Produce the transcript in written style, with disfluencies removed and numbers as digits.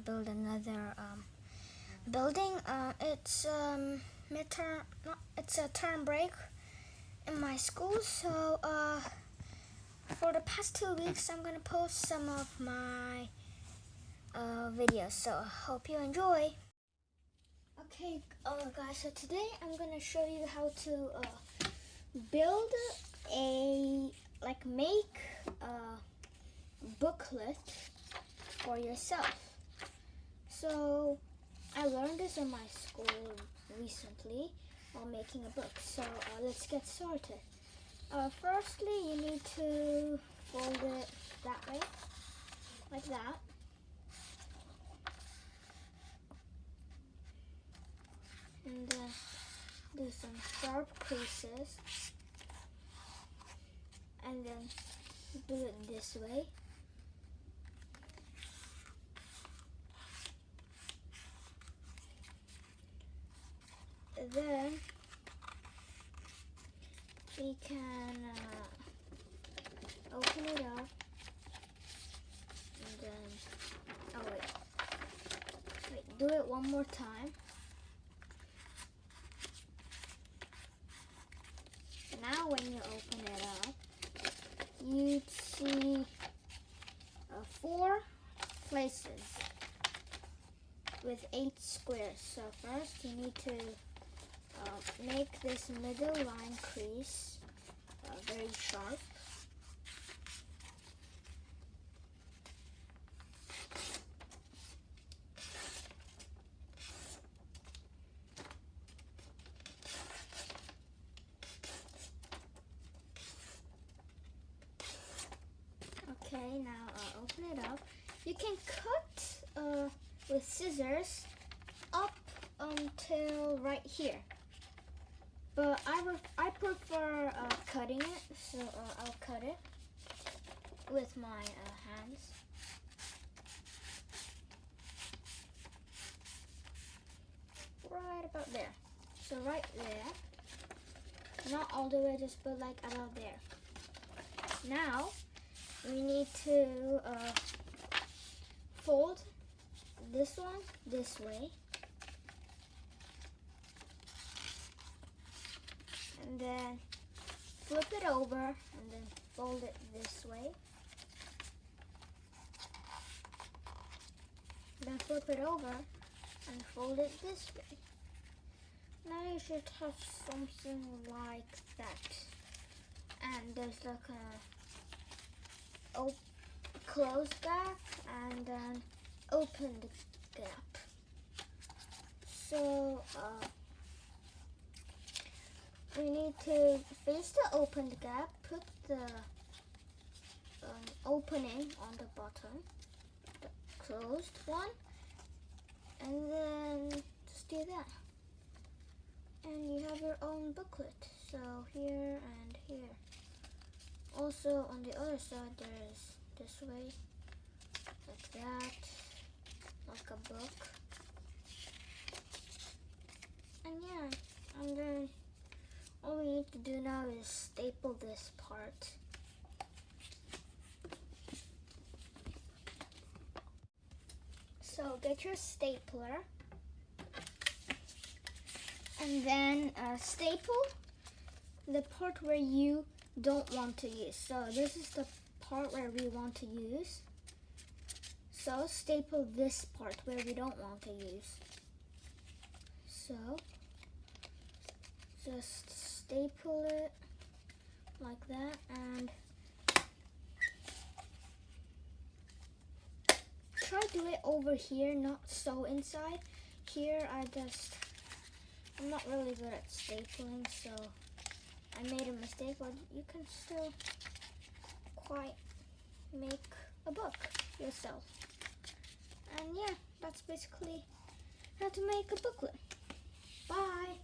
build another building. It's midterm. No, it's a term break in my school. So for the past 2 weeks, I'm gonna post some of my videos. So hope you enjoy. Okay, guys. So today I'm gonna show you how to build make a booklet for yourself. So I learned this in my school recently while making a book. So let's get started. Firstly, you need to fold it that way, like that. And then do some sharp creases. And then do it this way. Then we can open it up, and then wait, do it one more time. Now when you open it up, you'd see 4 places with 8 squares. So first you need to make this middle line crease very sharp. Okay, now open it up. You can cut with scissors up until right here. But I prefer cutting it, so I'll cut it with my hands. Right about there. So right there. Not all the way, just but like about there. Now we need to fold this one this way. And then flip it over and then fold it this way. Then flip it over and fold it this way. Now you should have something like that. And there's like a closed gap and then opened gap. So we need to face the opened gap, put the opening on the bottom, the closed one, and then just do that. And you have your own booklet. So here and here. Also on the other side there's this way, like that, like a book. And yeah, and then all we need to do now is staple this part. So get your stapler and then staple the part where you don't want to use. So this is the part where we want to use. So staple this part where we don't want to use. So just staple it like that and try to do it over here, not so inside. Here I'm not really good at stapling, so I made a mistake, but you can still quite make a book yourself. And yeah, that's basically how to make a booklet. Bye!